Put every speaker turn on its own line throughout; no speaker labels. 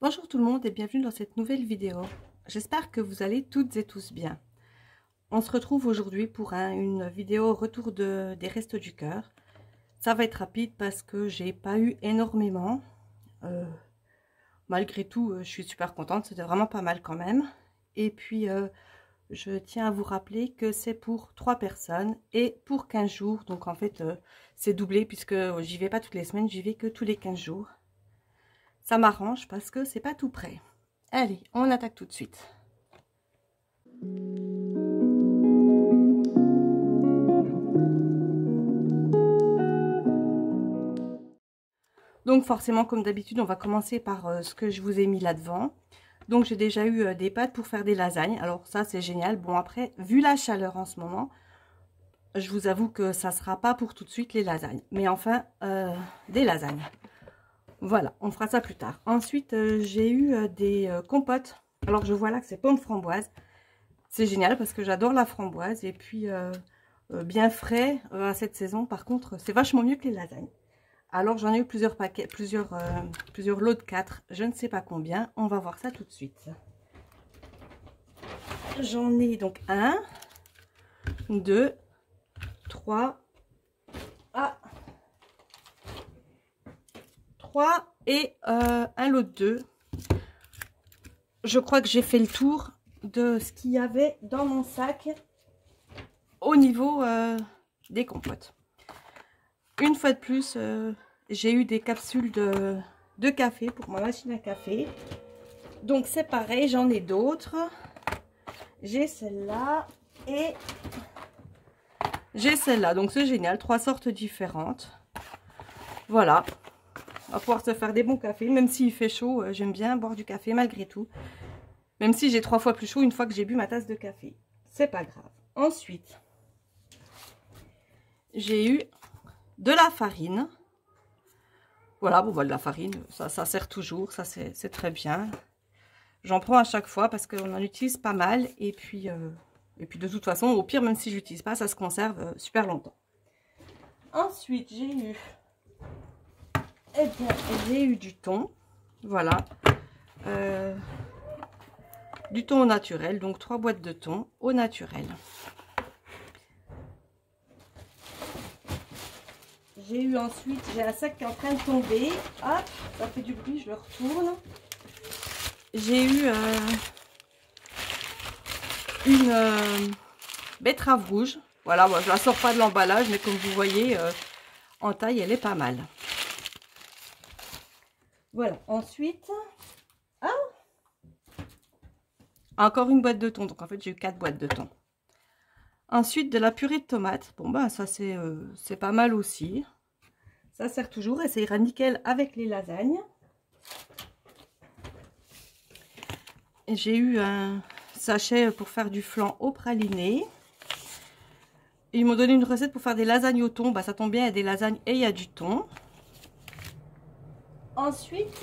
Bonjour tout le monde et bienvenue dans cette nouvelle vidéo. J'espère que vous allez toutes et tous bien. On se retrouve aujourd'hui pour une vidéo retour des Restos du Cœur. Ça va être rapide parce que j'ai pas eu énormément. Malgré tout, je suis super contente, c'était vraiment pas mal quand même. Et puis, je tiens à vous rappeler que c'est pour 3 personnes et pour 15 jours. Donc en fait, c'est doublé puisque j'y vais pas toutes les semaines, j'y vais que tous les 15 jours. Ça m'arrange parce que c'est pas tout prêt. Allez, on attaque tout de suite. Donc forcément, comme d'habitude, on va commencer par ce que je vous ai mis là devant. Donc j'ai déjà eu des pâtes pour faire des lasagnes. Alors ça, c'est génial. Bon, après, vu la chaleur en ce moment, je vous avoue que ça sera pas pour tout de suite les lasagnes. Mais enfin, des lasagnes. Voilà, on fera ça plus tard. Ensuite, j'ai eu des compotes. Alors, je vois là que c'est pomme framboise. C'est génial parce que j'adore la framboise. Et puis, bien frais à cette saison. Par contre, c'est vachement mieux que les lasagnes. Alors, j'en ai eu plusieurs paquets, plusieurs lots de 4. Je ne sais pas combien. On va voir ça tout de suite. J'en ai donc 1, 2, 3... Ah, 3 et un lot de 2. Je crois que j'ai fait le tour de ce qu'il y avait dans mon sac au niveau des compotes. Une fois de plus, j'ai eu des capsules de café pour ma machine à café. Donc c'est pareil, j'en ai d'autres. J'ai celle-là et j'ai celle-là. Donc c'est génial, 3 sortes différentes. Voilà. On va pouvoir se faire des bons cafés, même s'il fait chaud, j'aime bien boire du café malgré tout. Même si j'ai 3 fois plus chaud une fois que j'ai bu ma tasse de café. C'est pas grave. Ensuite, j'ai eu de la farine. Voilà, bon, bah, de la farine, ça sert toujours, ça c'est très bien. J'en prends à chaque fois parce qu'on en utilise pas mal. Et puis de toute façon, au pire, même si je l'utilise pas, ça se conserve super longtemps. Ensuite, j'ai eu... Eh bien, j'ai eu du thon, voilà, du thon au naturel, donc 3 boîtes de thon au naturel. J'ai eu ensuite, j'ai un sac qui est en train de tomber, hop, ça fait du bruit, je le retourne. J'ai eu une betterave rouge, voilà, moi je la sors pas de l'emballage, mais comme vous voyez, en taille, elle est pas mal. Voilà, ensuite, encore une boîte de thon, donc en fait j'ai eu 4 boîtes de thon. Ensuite de la purée de tomates, bon ben ça c'est pas mal aussi. Ça sert toujours et ça ira nickel avec les lasagnes. J'ai eu un sachet pour faire du flan au praliné. Et ils m'ont donné une recette pour faire des lasagnes au thon, bah ça tombe bien, il y a des lasagnes et il y a du thon. Ensuite,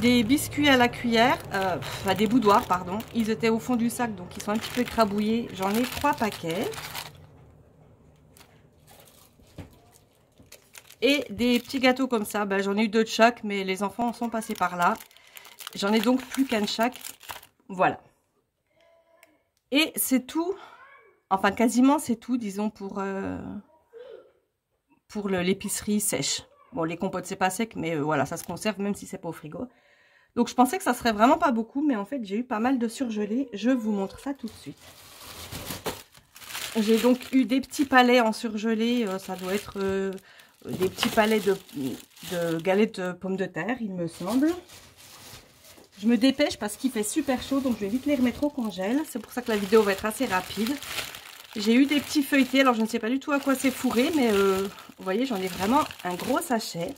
des biscuits à la cuillère, enfin des boudoirs, pardon. Ils étaient au fond du sac, donc ils sont un petit peu écrabouillés. J'en ai 3 paquets. Et des petits gâteaux comme ça, ben, j'en ai eu 2 de chaque, mais les enfants sont passés par là. J'en ai donc plus qu'un de chaque. Voilà. Et c'est tout, enfin quasiment c'est tout, disons, pour l'épicerie sèche. Bon, les compotes, c'est pas sec, mais voilà, ça se conserve même si c'est pas au frigo. Donc, je pensais que ça serait vraiment pas beaucoup, mais en fait, j'ai eu pas mal de surgelés. Je vous montre ça tout de suite. J'ai donc eu des petits palets en surgelé. Ça doit être des petits palets de galettes de pommes de terre, il me semble. Je me dépêche parce qu'il fait super chaud, donc je vais vite les remettre au congèle. C'est pour ça que la vidéo va être assez rapide. J'ai eu des petits feuilletés, alors je ne sais pas du tout à quoi c'est fourré, mais vous voyez, j'en ai vraiment un gros sachet.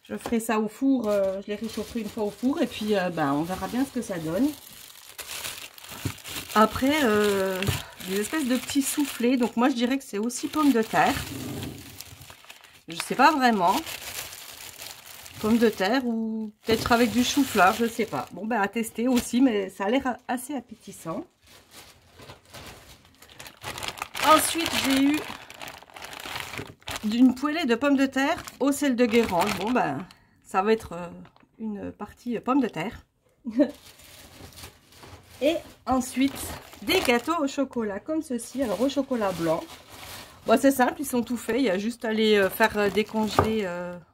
Je ferai ça au four, je les réchaufferai une fois au four, et puis ben, on verra bien ce que ça donne. Après, des espèces de petits soufflés, donc moi je dirais que c'est aussi pommes de terre. Je ne sais pas vraiment. Pommes de terre ou peut-être avec du chou-fleur, je ne sais pas. Bon, ben à tester aussi, mais ça a l'air assez appétissant. Ensuite, j'ai eu d'une poêlée de pommes de terre au sel de Guérande. Bon, ben, Ça va être une partie pomme de terre. Et ensuite, des gâteaux au chocolat comme ceci. Alors, au chocolat blanc. Bon, c'est simple, ils sont tout faits. Il y a juste à les faire décongeler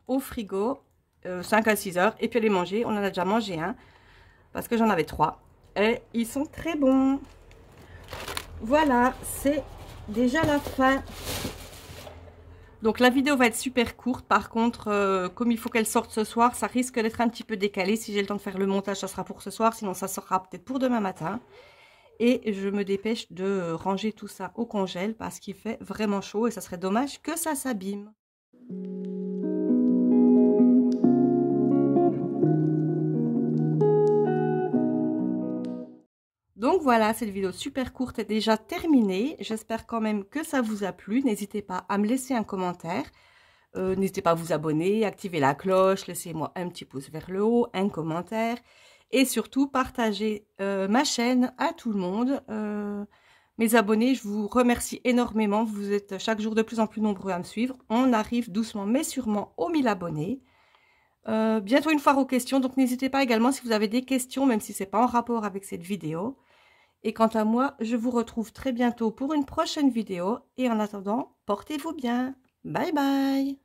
au frigo 5 à 6 heures. Et puis à les manger. On en a déjà mangé un. Parce que j'en avais 3. Et ils sont très bons. Voilà, c'est déjà la fin. Donc la vidéo va être super courte. Par contre, comme il faut qu'elle sorte ce soir, ça risque d'être un petit peu décalé. Si j'ai le temps de faire le montage, ça sera pour ce soir. Sinon, ça sera peut-être pour demain matin. Et je me dépêche de ranger tout ça au congèle parce qu'il fait vraiment chaud et ça serait dommage que ça s'abîme. Donc voilà, cette vidéo super courte est déjà terminée. J'espère quand même que ça vous a plu. N'hésitez pas à me laisser un commentaire. N'hésitez pas à vous abonner, activer la cloche, laissez-moi un petit pouce vers le haut, un commentaire. Et surtout, partagez ma chaîne à tout le monde. Mes abonnés, je vous remercie énormément. Vous êtes chaque jour de plus en plus nombreux à me suivre. On arrive doucement mais sûrement aux 1000 abonnés. Bientôt une foire aux questions, donc n'hésitez pas également si vous avez des questions, même si ce n'est pas en rapport avec cette vidéo. Et quant à moi, je vous retrouve très bientôt pour une prochaine vidéo. Et en attendant, portez-vous bien. Bye bye.